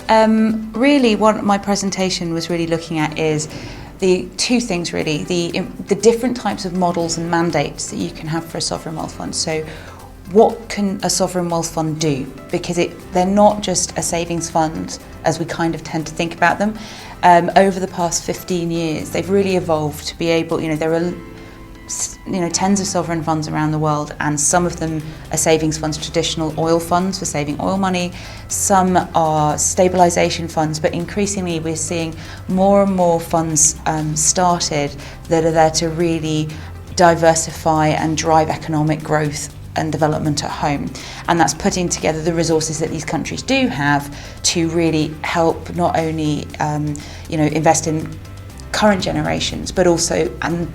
Really, what my presentation was really looking at is the two things really, the different types of models and mandates that you can have for a sovereign wealth fund. So what can a sovereign wealth fund do? Because they're not just a savings fund as we kind of tend to think about them. Over the past 15 years, they've really evolved to be able, there are tens of sovereign funds around the world, and some of them are savings funds, traditional oil funds for saving oil money. Some are stabilisation funds, but increasingly we're seeing more and more funds started that are there to really diversify and drive economic growth and development at home. And that's putting together the resources that these countries do have to really help not only invest in current generations, but also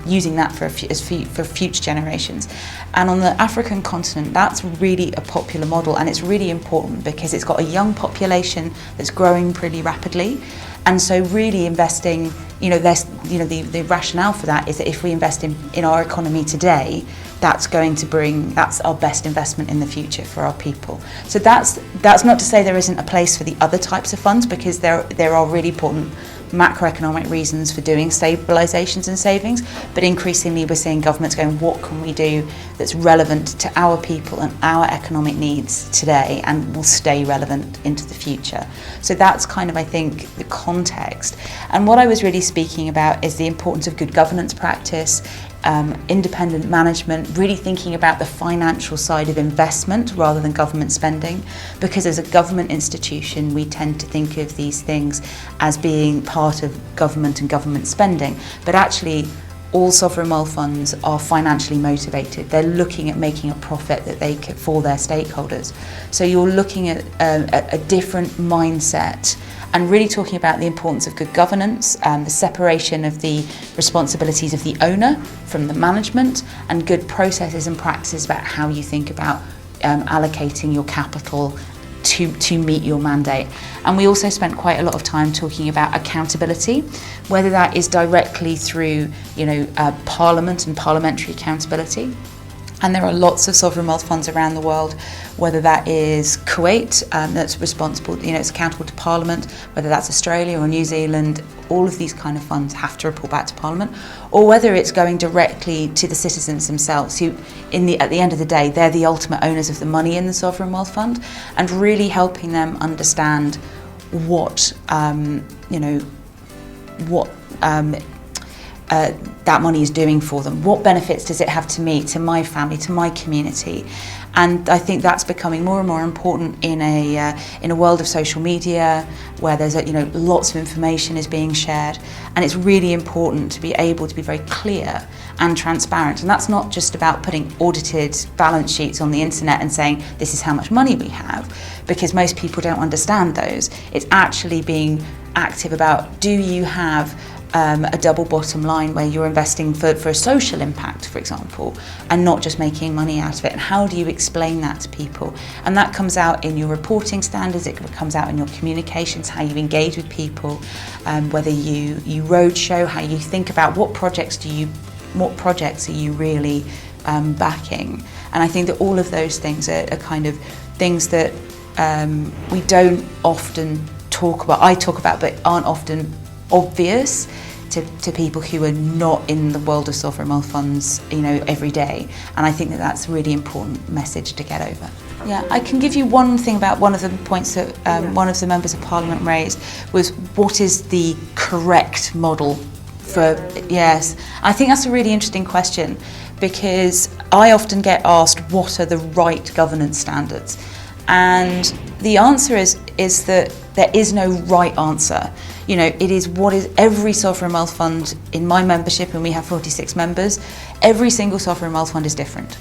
using that for future generations. And on the African continent, that's really a popular model, and it's really important because it's got a young population that's growing pretty rapidly. And so really investing, the rationale for that is that if we invest in our economy today, that's our best investment in the future for our people. So that's not to say there isn't a place for the other types of funds, because there are really important macroeconomic reasons for doing stabilisations and savings, but increasingly we're seeing governments going, what can we do that's relevant to our people and our economic needs today and will stay relevant into the future? So that's kind of, I think, the context. And what I was really speaking about is the importance of good governance practice, independent management, really thinking about the financial side of investment rather than government spending, because as a government institution we tend to think of these things as being part of government and government spending, but actually all sovereign wealth funds are financially motivated. They're looking at making a profit that they can, for their stakeholders. So you're looking at a different mindset and really talking about the importance of good governance, the separation of the responsibilities of the owner from the management, and good processes and practices about how you think about allocating your capital to meet your mandate. And we also spent quite a lot of time talking about accountability, whether that is directly through Parliament and parliamentary accountability. And there are lots of sovereign wealth funds around the world, whether that is Kuwait, that's responsible, it's accountable to Parliament, whether that's Australia or New Zealand, all of these kind of funds have to report back to Parliament, or whether it's going directly to the citizens themselves, who at the end of the day, they're the ultimate owners of the money in the sovereign wealth fund, and really helping them understand what that money is doing for them. What benefits does it have to me, to my family, to my community? And I think that's becoming more and more important in a world of social media, where there's lots of information is being shared, and it's really important to be able to be very clear and transparent. And that's not just about putting audited balance sheets on the internet and saying this is how much money we have, because most people don't understand those. It's actually being active about, do you have a double bottom line where you're investing for a social impact, for example, and not just making money out of it? And how do you explain that to people? And that comes out in your reporting standards, it comes out in your communications, how you engage with people, whether you roadshow, how you think about what projects are you really backing. And I think that all of those things are kind of things that we don't often talk about. I talk about, but aren't often obvious to people who are not in the world of sovereign wealth funds, every day. And I think that that's a really important message to get over. Yeah, I can give you one thing about one of the points that one of the members of Parliament raised, was what is the correct model for, yes. I think that's a really interesting question, because I often get asked, what are the right governance standards? And the answer is that there is no right answer. It is what is every sovereign wealth fund in my membership, and we have 46 members, every single sovereign wealth fund is different.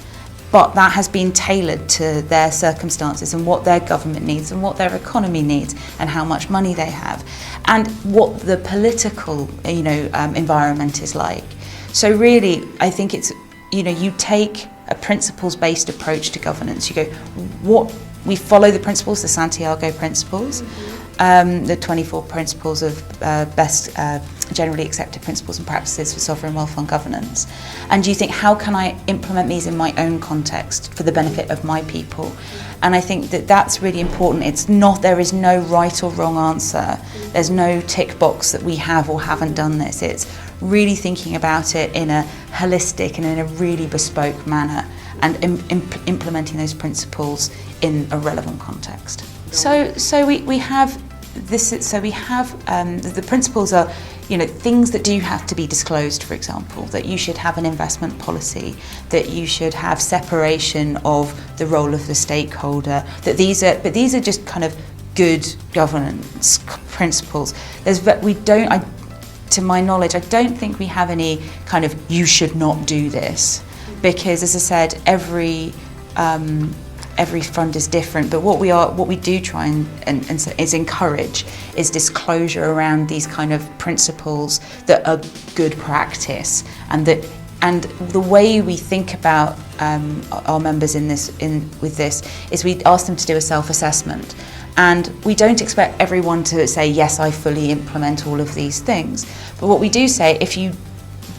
But that has been tailored to their circumstances and what their government needs and what their economy needs and how much money they have and what the political, environment is like. So really, I think it's, you take a principles-based approach to governance. You go, we follow the principles, the Santiago principles. the 24 principles of best generally accepted principles and practices for sovereign wealth fund governance, and you think, how can I implement these in my own context for the benefit of my people? And I think that that's really important. There is no right or wrong answer. There's no tick box that we have or haven't done this. It's really thinking about it in a holistic and in a really bespoke manner, and implementing those principles in a relevant context. So we have this. So we have the principles are, things that do have to be disclosed. For example, that you should have an investment policy, that you should have separation of the role of the stakeholder. But these are just kind of good governance principles. To my knowledge, I don't think we have any kind of you should not do this, because, as I said, every fund is different. But what we do try and is encourage is disclosure around these kind of principles that are good practice, and the way we think about our members with this is we ask them to do a self-assessment. And we don't expect everyone to say, yes, I fully implement all of these things. But what we do say, if you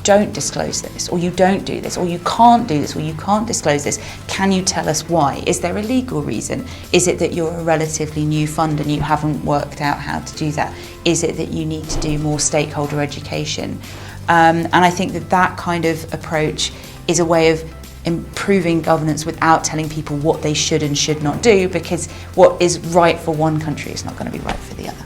don't disclose this, or you don't do this, or you can't do this, or you can't disclose this, can you tell us why? Is there a legal reason? Is it that you're a relatively new fund and you haven't worked out how to do that? Is it that you need to do more stakeholder education? And I think that kind of approach is a way of improving governance without telling people what they should and should not do, because what is right for one country is not going to be right for the other.